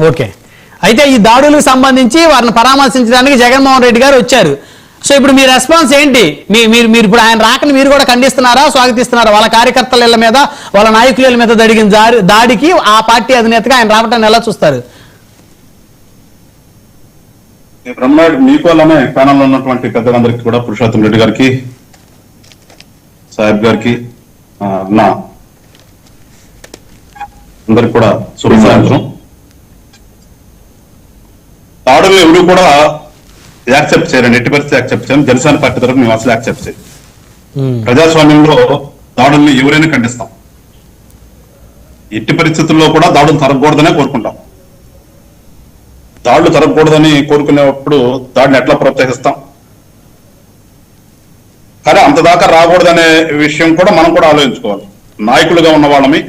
Okay. అయితే ఈ దాడులకు సంబంధించి వారిని పరామర్శించడానికి జగన్మోహన్ రెడ్డి గారు వచ్చారు. సో ఇప్పుడు మీ రెస్పాన్స్ ఏంటి? మీరు ఇప్పుడు ఆయన రాకని మీరు కూడా ఖండిస్తున్నారా, స్వాగతిస్తున్నారా? వాళ్ళ కార్యకర్తల ఇళ్ల మీద, వాళ్ళ నాయకుల మీద జరిగిన దాడికి ఆ పార్టీ అధినేతగా ఆయన రావటాన్ని ఎలా చూస్తారు? బ్రహ్మనాయుడు మీకు అలానే ప్యానల్లో ఉన్నటువంటి పెద్దలందరికీ కూడా, పురుషోత్తం రెడ్డి గారికి, సాహెబ్ గారికి, నా అందరికి కూడా శుభ సాయంత్రం. దాడులు ఎవరు కూడా యాక్సెప్ట్ చేయాలండి, ఎట్టి పరిస్థితి యాక్సెప్ట్ చేయాలి. జనసేన పార్టీ తరఫున మేము అసలు యాక్సెప్ట్ చేయాలి. ప్రజాస్వామ్యంలో దాడుల్ని ఎవరైనా ఖండిస్తాం. ఎట్టి పరిస్థితుల్లో కూడా దాడులు జరగకూడదనే కోరుకుంటాం. దాడులు జరగకూడదని కోరుకునేటప్పుడు దాడిని ఎట్లా ప్రోత్సహిస్తాం? కానీ అంతదాకా రాకూడదనే విషయం కూడా మనం కూడా ఆలోచించుకోవాలి. నాయకులుగా ఉన్న వాళ్ళని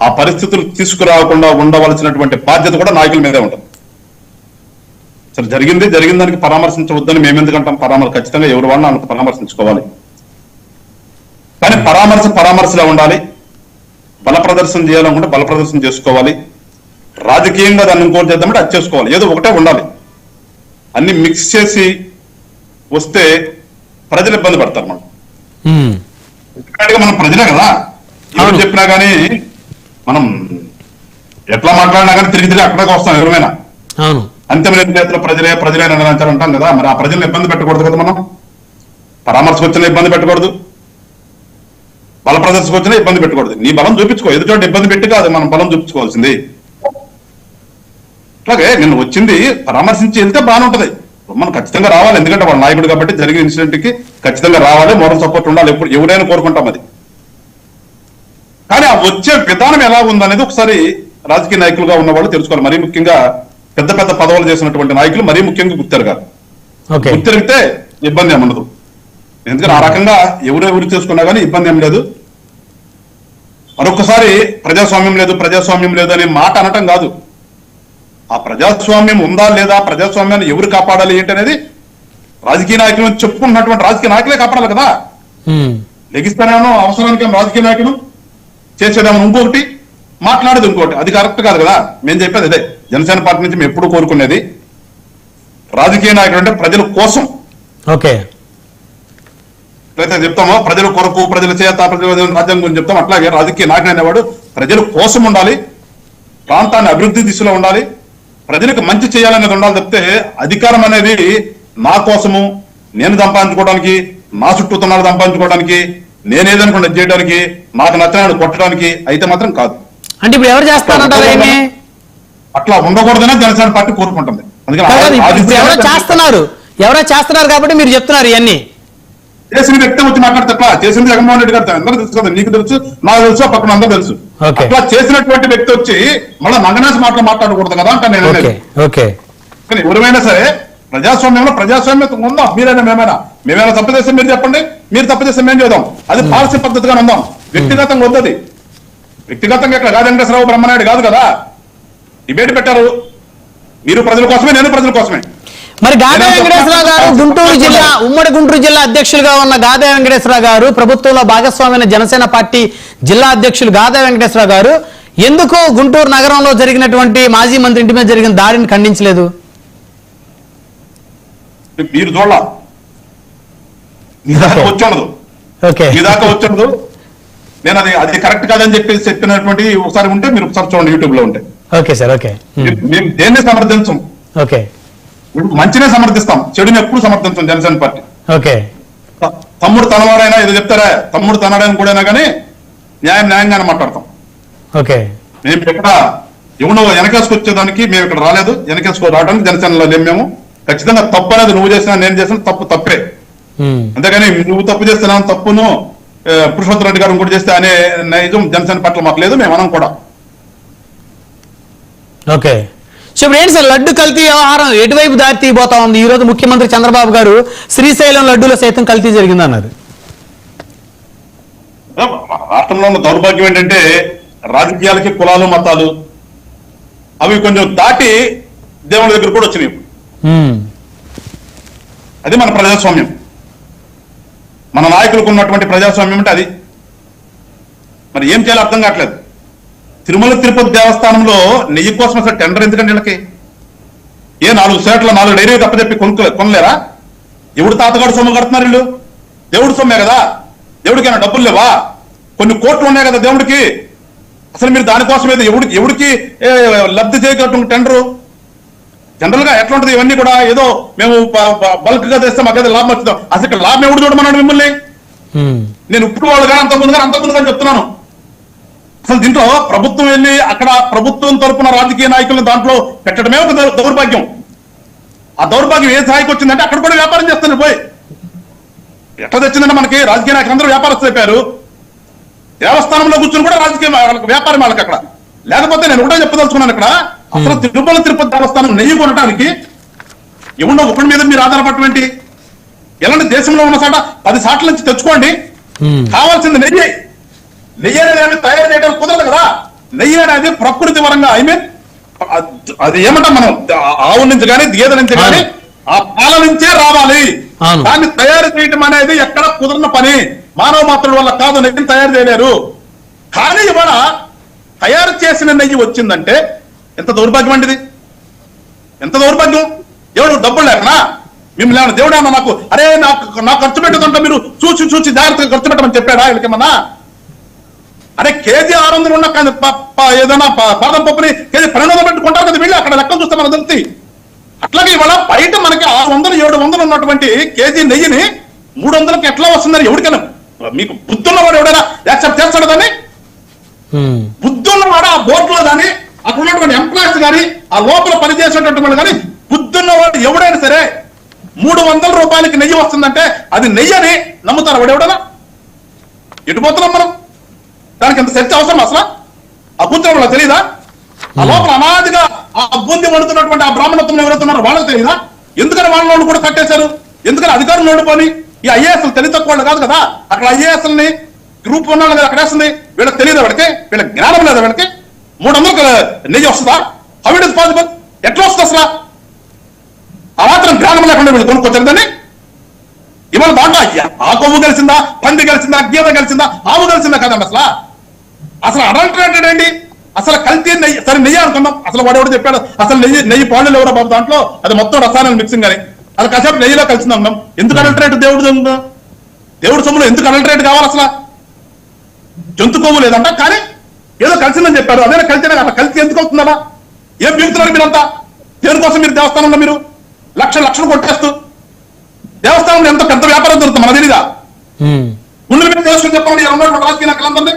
ఆ పరిస్థితులు తీసుకురాకుండా ఉండవలసినటువంటి బాధ్యత కూడా నాయకుల మీదే ఉంటుంది. సరే, జరిగిన దానికి పరామర్శించవద్దని మేమెందుకంటాం? ఖచ్చితంగా ఎవరు వాళ్ళని అంత పరామర్శించుకోవాలి. కానీ పరామర్శలా ఉండాలి. బల ప్రదర్శన చేయాలనుకుంటే బల ప్రదర్శన చేసుకోవాలి. రాజకీయంగా దాన్ని ఇంకోటి చేద్దామంటే అది చేసుకోవాలి. ఏదో ఒకటే ఉండాలి. అన్ని మిక్స్ చేసి వస్తే ప్రజలు ఇబ్బంది పడతారు. మనం ప్రజలే కదా, ఎవరు చెప్పినా కానీ మనం ఎట్లా మాట్లాడినా కానీ తిరిగి అక్కడికి వస్తాం. ఎవరైనా అంతిమ చేతిలో ప్రజలే నిర్ణయించారు అంటాం కదా. మరి ఆ ప్రజలను ఇబ్బంది పెట్టకూడదు కదా. మనం పరామర్శకు వచ్చినా ఇబ్బంది పెట్టకూడదు, బల ప్రదర్శనకు వచ్చినా ఇబ్బంది పెట్టకూడదు. నీ బలం చూపించుకో, ఎదుటి ఇబ్బంది పెట్టి కాదు మనం బలం చూపించుకోవాల్సింది. అట్లాగే నిన్న వచ్చింది పరామర్శించి వెళ్తే బాగానే ఉంటది. మనం ఖచ్చితంగా రావాలి, ఎందుకంటే వాళ్ళ నాయకుడు కాబట్టి జరిగిన ఇన్సిడెంట్ కి ఖచ్చితంగా రావాలి, మోరల్ సపోర్ట్ ఉండాలి. ఎప్పుడు ఎవరైనా కోరుకుంటాం అది. కానీ ఆ వచ్చే విధానం ఎలా ఉందనేది ఒకసారి రాజకీయ నాయకులుగా ఉన్న వాళ్ళు తెలుసుకోవాలి. మరీ ముఖ్యంగా పెద్ద పెద్ద పదవులు చేసినటువంటి నాయకులు మరీ ముఖ్యంగా గుర్తెరగాలి. గుర్తెరిగితే ఇబ్బంది ఏమి ఉండదు. ఎందుకంటే ఆ రకంగా ఎవరెవరు చేసుకున్నా కానీ ఇబ్బంది ఏం లేదు. మరొకసారి ప్రజాస్వామ్యం లేదు అనే మాట అనటం కాదు. ఆ ప్రజాస్వామ్యం ఉందా లేదా, ప్రజాస్వామ్యాన్ని ఎవరు కాపాడాలి ఏంటి అనేది రాజకీయ నాయకులు చెప్పుకుంటున్నటువంటి రాజకీయ నాయకులే కాపాడాలి కదా. లెగిస్తానేమో అవసరానికి రాజకీయ నాయకులు చేసేదేమో ఇంకొకటి, మాట్లాడేది ఇంకోటి. అది కరెక్ట్ కాదు కదా. మేము చెప్పేది అదే. జనసేన పార్టీ నుంచి మేము ఎప్పుడు కోరుకునేది రాజకీయ నాయకులు అంటే ప్రజల కోసం. ఎట్లయితే చెప్తామో ప్రజల కొరకు, ప్రజల చేత, ప్రజల రాజ్యాంగం గురించి చెప్తాం, అట్లాగే రాజకీయ నాయకుడు అనేవాడు ప్రజల కోసం ఉండాలి, ప్రాంతాన్ని అభివృద్ధి దిశలో ఉండాలి, ప్రజలకు మంచి చేయాలనేది ఉండాలి. తప్పితే అధికారం అనేది నా కోసము, నేను సంపాదించుకోవడానికి, నా చుట్టూతున్నారు సంపాదించుకోవడానికి, నేనేదనుకున్న చేయడానికి, నాకు నచ్చినాడు కొట్టడానికి అయితే మాత్రం కాదు. అంటే ఇప్పుడు ఎవరు చేస్తారంటారు? అట్లా ఉండకూడదనే జనసేన పార్టీ కోరుకుంటుంది. ఎవరో చేస్తున్నారు కాబట్టి మీరు చెప్తున్నారు ఇవన్నీ. చేసిన వ్యక్తి వచ్చి మాట్లాడితే ఎట్లా? చేసింది జగన్మోహన్ రెడ్డి గారు, అందరూ తెలుసు కదా. నీకు తెలుసు, నాకు తెలుసు, పక్కన అందరూ తెలుసు. అట్లా చేసినటువంటి వ్యక్తి వచ్చి మళ్ళీ నంగనాసి మాట్లాడకూడదు కదా అంటే నేను అనేది. కానీ ఎవరైనా సరే ప్రజాస్వామ్యత ఉందాం. మేమైనా తప్పు చేస్తే మీరు చెప్పండి, మీరు తప్పు చేస్తే మేము చేద్దాం. అది పాలసీ పద్ధతిగా ఉందాం. వ్యక్తిగతంగా వద్దది. వ్యక్తిగతంగా ఇక్కడ గాది వెంకటేశ్వరరావు బ్రహ్మనాయుడు కాదు కదా. డిబేట్ పెట్టారు, మీరు ప్రజల కోసమే, నేను ప్రజల కోసమే. మరి గాదే వెంకటేశ్వరరావు గారు గుంటూరు జిల్లా, ఉమ్మడి గుంటూరు జిల్లా అధ్యక్షులుగా ఉన్న గాదే వెంకటేశ్వరరావు గారు, ప్రభుత్వంలో భాగస్వామైన జనసేన పార్టీ జిల్లా అధ్యక్షులు గాదే వెంకటేశ్వరరావు గారు ఎందుకు గుంటూరు నగరంలో జరిగినటువంటి మాజీ మంత్రి ఇంటి మీద జరిగిన దాడిని ఖండించలేదు? మీరు చూడాల, మీ దాకా వచ్చి నేను అది కరెక్ట్ కాదని చెప్పేసి చెప్పినటువంటి ఒకసారి ఉంటే మీరు ఒకసారి చూడండి, యూట్యూబ్ లో ఉంటే. మేము దేన్ని సమర్థించం, మంచినే సమర్థిస్తాం, చెడుని ఎప్పుడు సమర్థించం జనసేన పార్టీ. తమ్ముడు తనవాడైనా ఏదో చెప్తారా, తమ్ముడు తనడని కూడా కానీ న్యాయంగానే మాట్లాడతాం. మేము ఇక్కడ ఎవడో వెనకేసుకొచ్చేదానికి మేము ఇక్కడ రాలేదు. రావడానికి జనసేనలో లేము మేము. ఖచ్చితంగా తప్పు అనేది నువ్వు చేసినా నేను చేసిన తప్పే. అంతేగాని నువ్వు తప్పు చేస్తున్నావు, తప్పును పురుషోత్తం రెడ్డి గారు కూడా చేస్తే అనే నైజం జనసేన పట్ల మాకు లేదు, మేము అనం కూడా. సో ఇప్పుడు ఏంటి సార్, లడ్డు కల్తీ వ్యవహారం ఎటువైపు దారి తీయబోతా ఉంది? ఈ రోజు ముఖ్యమంత్రి చంద్రబాబు గారు శ్రీశైలం లడ్డూలో సైతం కల్తీ జరిగిందన్నారు. రాష్ట్రంలో ఉన్న దౌర్భాగ్యం ఏంటంటే రాజకీయాలకి కులాలు మతాలు అవి కొంచెం దాటి దేవుడి దగ్గర కూడా వచ్చినాయి. అది మన ప్రజాస్వామ్యం. మన నాయకులకు ఉన్నటువంటి ప్రజాస్వామ్యం అంటే అది. మరి ఏం చేయాలో అర్థం కావట్లేదు. తిరుమల తిరుపతి దేవస్థానంలో నెయ్యి కోసం అసలు టెండర్ ఎందుకండి వీళ్ళకి? 4 షర్ట్లు 4 డైరీ తప్పచెప్పి కొనలేరా? ఎవడు తాతగాడు సొమ్ము కడుతున్నారు వీళ్ళు? దేవుడి సొమ్మే కదా, దేవుడికి డబ్బులు లేవా? కొన్ని కోట్లు ఉన్నాయి కదా దేవుడికి. అసలు మీరు దానికోసం ఏదో ఎవడికి లబ్ధి చేయగల టెండరు? జనరల్ గా ఎట్లా ఉంటుంది ఇవన్నీ కూడా? ఏదో మేము బల్క్ గా తెస్తే మాకేదో లాభం వచ్చిందాం. అసలు ఇక్కడ లాభం ఎవడు చూడమన్నాడు మిమ్మల్ని? నేను ఇప్పుడు వాళ్ళు కానీ అంతకుముందు కానీ చెప్తున్నాను. అసలు దీంట్లో ప్రభుత్వం వెళ్ళి అక్కడ ప్రభుత్వం తరపున రాజకీయ నాయకులను దాంట్లో పెట్టడమే ఒక దౌర్భాగ్యం. ఆ దౌర్భాగ్యం ఏ స్థాయికి వచ్చిందంటే అక్కడ కూడా వ్యాపారం చేస్తున్నారు. పోయి ఎట్లా తెచ్చిందంటే మనకి రాజకీయ నాయకులు అందరూ వ్యాపారస్తులు అయిపోయారు. దేవస్థానంలో కూర్చొని కూడా రాజకీయ వ్యాపారం వాళ్ళకి అక్కడ. లేకపోతే నేను ఒకటే చెప్పదలుచుకున్నాను, ఇక్కడ అసలు తిరుమల తిరుపతి దేవస్థానం నెయ్యి కొనడానికి ఎవడో ఒకటి మీద మీరు ఆధారపడటం ఎలాంటి దేశంలో ఉన్న సాట 10 సాట్ల నుంచి తెచ్చుకోండి. కావాల్సింది నెయ్యి. నెయ్యి అనేది తయారు చేయడం కుదరదు కదా. నెయ్యి అనేది ప్రకృతి పరంగా అది ఏమంటాం మనం, ఆవు నుంచి కానీ గేదె నుంచి కానీ ఆ పాల నుంచే రావాలి. దాన్ని తయారు చేయడం అనేది ఎక్కడ కుదరని పని. మానవ మాత్రుల వల్ల కాదు, నెయ్యిని తయారు చేయలేరు. కానీ ఇవాళ తయారు చేసిన నెయ్యి వచ్చిందంటే ఎంత దౌర్భాగ్యం అండి ఇది, ఎంత దౌర్భాగ్యం. ఎవడు డబ్బులు లేకనా మిమ్మల్ని ఏమన్నా దేవుడు ఏమన్నా నాకు అరే నాకు ఖర్చు పెట్టదంటే మీరు చూసి జాగ్రత్తగా ఖర్చు పెట్టమని చెప్పాడా వీళ్ళకేమన్నా? అరే కేజీ 600 ఉన్న ఏదైనా బాదం పప్పుని కేజీ 1200 పెట్టుకుంటారు కదా వీళ్ళు. అక్కడ లెక్కలు చూస్తే మనకు తెలుస్తుంది. అట్లాగే ఇవాళ బయట మనకి 600 700 ఉన్నటువంటి కేజీ నెయ్యిని 300కి ఎట్లా వస్తుందని ఎవరికైనా మీకు బుద్ధున్నవాడు ఎవడైనా యాక్సెప్ట్ చేస్తాడు దాన్ని? బుద్ధున్నవాడు ఆ బోర్డులో కానీ అక్కడ ఉన్నటువంటి ఎంప్లాయీస్ కానీ ఆ లోపల పనిచేసేటటువంటి వాళ్ళు కానీ బుద్ధున్నవాడు ఎవడైనా సరే 300 రూపాయలకి నెయ్యి వస్తుందంటే అది నెయ్యి అని నమ్ముతారు. వాడు ఎవడైనా? ఎటు పోతున్నాం మనం? దానికి ఎంత చర్చ అవసరం అసలు? ఆ కూర్చోవడం వాళ్ళకి తెలియదా? ఆ లోపల అనాదిగా ఆ బూంది వండుతున్నటువంటి ఆ బ్రాహ్మణత్వం ఎవరైతున్నారో వాళ్ళకి తెలియదా? ఎందుకని వాళ్ళని కూడా కట్టేశారు? ఎందుకని అధికారులు ఓడిపోని? ఈ ఐఏఎస్లు తెలివి తక్కువ వాళ్ళు కాదు కదా. అక్కడ ఐఏఎస్ని గ్రూప్ ఉన్నాళ్ళు కదా అక్కడ వేస్తుంది. వీళ్ళకి తెలియదా? వాడికి వీళ్ళ జ్ఞానం లేదా? వీళ్ళకి 300 నెయ్యి వస్తుందా? How it is possible? ఎట్లా వస్తుంది అసలు? ఆ మాత్రం జ్ఞానం లేకుండా వీళ్ళు కొనుక్కొచ్చారు దాన్ని. ఇవాళ దాంట్లో ఆ కొవ్వు కలిసిందా, పంది కలిసిందా, గీత కలిసిందా, ఆవు కలిసిందా కదండి అసలు అడల్టరేటెడ్ ఏంటి? అసలు కల్తీ నెయ్యి. సరే నెయ్యి అనుకుందాం, అసలు వాడు ఎవడు చెప్పాడు అసలు నెయ్యి పాలు ఎవరో బాబు దాంట్లో అది మొత్తం రసాయనాలు మిక్సింగ్ అని. అది కాసేపు నెయ్యిలో కలిసింది అనుకుందాం. ఎందుకు అడల్టరేట్? దేవుడు సొమ్ములో ఎందుకు అడల్టరేట్ కావాలి అసలు? జంతు కొవ్వు లేదంట కానీ ఏదో కలిసిందని చెప్పారు. అదే కలితేనే కదా. కల్తీ ఎందుకు అవుతుందా? ఏం పీకుతున్నారు మీరంతా? దేనికోసం మీరు దేవస్థానంలో మీరు లక్షలు కొట్టేస్తూ దేవస్థానంలో ఎంత పెద్ద వ్యాపారం జరుగుతుంది మన తెలీదా? ఉన్న మీద తెలుసుకుని చెప్పండి రాజకీయ నాయకులందరినీ.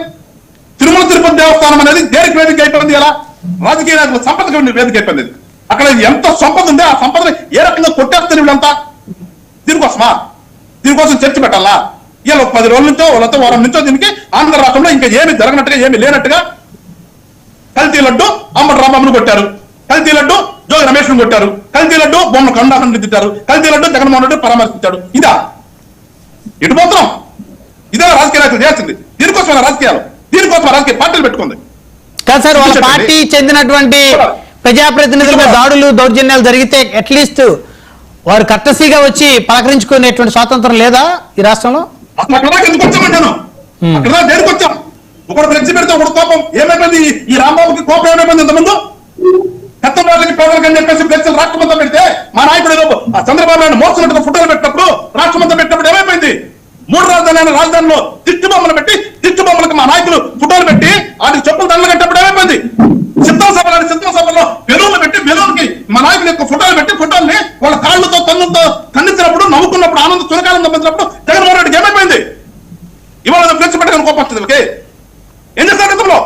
తిరుమల తిరుపతి దేవస్థానం అనేది దేనికి వేదిక అయిపోయింది కదా? రాజకీయ నాయకుల సంపదకి వేదిక అయిపోయింది. అక్కడ ఎంత సంపద ఉందో ఆ సంపదని ఏ రకంగా కొట్టేస్తారు వీళ్ళంతా. దీనికోసమా? దీనికోసం చర్చ పెట్టాలా? ఇలా 10 రోజుల నుంచో వాళ్ళతో వారం నుంచో దీనికి ఆంధ్ర రాష్ట్రంలో ఇంకా ఏమి జరగనట్టుగా ఏమి లేనట్టుగా కల్తీ లడ్డు అంబటి రాంబాబును కొట్టారు, కల్తీ లడ్డు జోగి రమేష్ ను కొట్టారు, కల్తీ లడ్డు బొమ్మ కండాహన్ తిట్టారు, కల్తీ లడ్డు జగన్మోహన్ రెడ్డి పరామర్శించాడు. ఇదా ఎటు పోతున్నాం? ఇదే రాజకీయ నాయకులు చేయాల్సింది. దీనికోసం రాజకీయాలు, దీనికోసం రాజకీయ పార్టీలు పెట్టుకుంది కాదు సార్. వాళ్ళ పార్టీ చెందినటువంటి ప్రజాప్రతినిధులుగా దాడులు దౌర్జన్యాలు జరిగితే అట్లీస్ట్ వారు కట్టసీగా వచ్చి పలకరించుకునేటువంటి స్వాతంత్రం లేదా ఈ రాష్ట్రంలో? అక్కడ ఎందుకు వచ్చామంటాను? అక్కడ దేనికి వచ్చాం? ఒకడు ఫ్లెక్సీ పెడితే ఒకడు కోపం ఏమైపోయింది? ఈ రాంబాబుకి కోపం ఏమైపోయింది? ఇంతకుముందు పెద్ద వాళ్ళకి పేదలకి అని చెప్పేసి ఫ్లెక్సీలు రాష్ట్రమంతా పెడితే మా నాయకుడు చంద్రబాబు నాయుడు మోస్తున్నట్టుగా ఫోటోలు పెట్టినప్పుడు రాష్ట్రమంతా పెట్టినప్పుడు ఏమైపోయింది? 3 రాజధానిలో తిట్టు బొమ్మలు పెట్టి తిట్టు బొమ్మలకు మా నాయకులు ఫోటోలు పెట్టి వాటికి చెప్పులు దండలు కట్టినప్పుడు ఏమైపోయింది? సిద్ధం సభలో బెలూన్లు పెట్టి బెలూన్కి మా నాయకుల యొక్క ఫోటోలు పెట్టి ఫోటోల్ని వాళ్ళ కాళ్ళతో తన్నుతో ఖండించినప్పుడు నవ్వుకున్నప్పుడు ఆనంద చురకాలంతో పెంచినప్పుడు జగన్మోహన్ రెడ్డికి ఏమైపోయింది? ఇవాళ ఫ్లెక్స్ పెట్టుకుని కోపం వస్తుంది వీళ్ళకి. ఏం చేస్తారు గతంలో?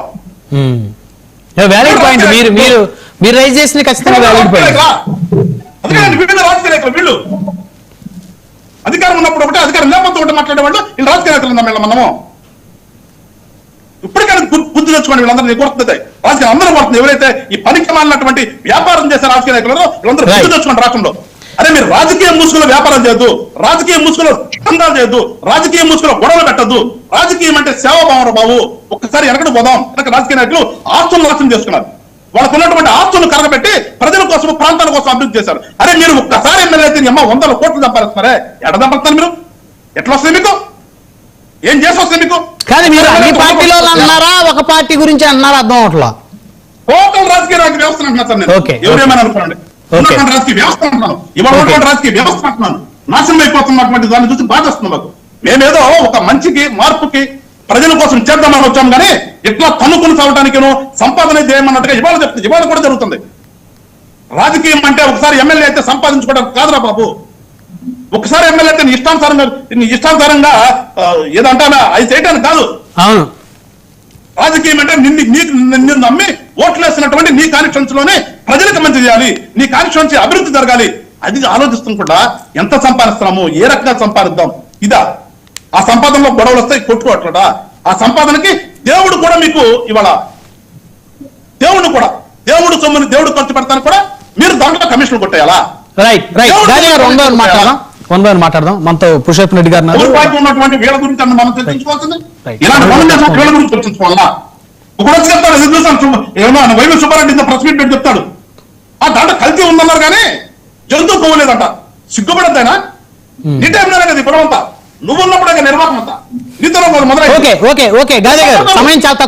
వ్యాలిడ్ పాయింట్ మీరు రైజ్ చేసిన ఖచ్చితంగా వ్యాలిడ్ పాయింట్. అందుకని విభిన్న రాజకీయ నాయకులు వీళ్ళు అధికారం ఉన్నప్పుడు ఒకటి, అధికారం లేకపోతే ఒకటి మాట్లాడేవాళ్ళు వీళ్ళు రాజకీయ నాయకులు ఉన్నాం వీళ్ళ మనము. ఇప్పటికైనా బుద్ధి తెచ్చుకోండి. వీళ్ళందరూ కొడుతుంది రాజకీయం అందరూ కొడుతుంది. ఎవరైతే ఈ పనికి మాలినటువంటి వ్యాపారం చేసే రాజకీయ నాయకులు వీళ్ళందరూ బుద్ధి తెచ్చుకోండి రాష్ట్రంలో. అదే మీరు రాజకీయ ముసుగులో వ్యాపారం చేయొద్దు, రాజకీయ ముసుగులో దందాలు చేయొద్దు, రాజకీయ ముసుగులో గొడవలు పెట్టద్దు. రాజకీయం అంటే సేవాభావం బాబు. ఒక్కసారి వెనకటి పోదాం. వెనక రాజకీయ నాయకులు ఆస్తులను నాశనం చేసుకున్నారు. వాళ్ళకు ఉన్నటువంటి ఆస్తులను కరగబెట్టి ప్రజల కోసం ప్రాంతాల కోసం అభివృద్ధి చేశారు. అరే మీరు ఒక్కసారి ఎమ్మెల్యే అయితే 100 కోట్లు సంపాదిస్తున్నారే, ఎడ సంపాదిస్తారు మీరు? ఎట్లా వస్తుంది మీకు? ఏం చేసి వస్తుంది మీకు? కానీ మీరు అన్ని పార్టీలో అన్నారా, ఒక పార్టీ గురించి అన్నారు అర్థం అవట్లా. టోటల్ రాజకీయ వ్యవస్థ అంటున్నా సార్ నేను. ఓకే. ఎవరేమైనా అనుకోండి, ఉన్నటువంటి రాజకీయ వ్యవస్థ అంటున్నాను, ఇవాళ ఉన్నటువంటి రాజకీయ వ్యవస్థ అంటున్నాను, నాశనం అయిపోతున్నటువంటి దాన్ని చూసి బాధ వస్తుంది మాకు. మేమేదో ఒక మంచికి మార్పుకి ప్రజల కోసం చేద్దామని వచ్చాం కానీ ఇట్లా తన్నుకుని సాగటానికేనో సంపాదన చేయమన్నట్టుగా ఇవాళ చెప్తుంది. ఇవాళ కూడా జరుగుతుంది. రాజకీయం అంటే ఒకసారి ఎమ్మెల్యే అయితే సంపాదించుకోవడం కాదురా బాబు. ఒకసారి ఎమ్మెల్యే అయితే నీ ఇష్టానుసారంగా ఏదంటా అది చేయటానికి కాదు. అవును. రాజకీయం అంటే నిన్ను నమ్మి ఓట్లు వేసినటువంటి నీ కాన్స్టిట్యూన్స్ లోనే ప్రజలకు మంచి చేయాలి, నీ కాన్స్టిట్యూన్సీ అభివృద్ధి జరగాలి. అది ఆలోచిస్తుంకుండా ఎంత సంపాదిస్తున్నాము, ఏ రకంగా సంపాదిద్దాం, ఇదా? ఆ సంపాదనలో గొడవలు వస్తాయి, కొట్టుకోవట్లడా? ఆ సంపాదనకి దేవుడు కూడా మీకు ఇవాళ దేవుడు సొమ్ముని దేవుడు ఖర్చు పెడతాను కూడా మీరు దాంట్లో కమిషన్లు కొట్టేయాలా? Right right. మాట్లాడదాం. మనతో పురుషోత్తమ్ రెడ్డి గారు ఉన్నటువంటి వీళ్ళ గురించి అన్న మనం చర్చించుకోవాల్సింది. ఇలాంటి పనులు చేసిన వీళ్ళ గురించి చర్చించుకోవాలా? ఒకరోజు చెప్తాడు, ఇది చూసాను ఏమన్నా వైవి సుబ్బారెడ్డి ఇంత ప్రెస్ మీట్ పెట్టి చెప్తాడు, ఆ దాంట్లో కల్తీ ఉందన్నారు కానీ జంతువు పోవలేదంట. సిగ్గుపడద్దాయినా? నీ టైంలోనే కదా ఇప్పుడు అంతా, నువ్వు ఉన్నప్పుడే నిర్వాహం అంతా నీతో మొదలై. ఓకే ఓకే ఓకే గాదే గారు సమయం చాలా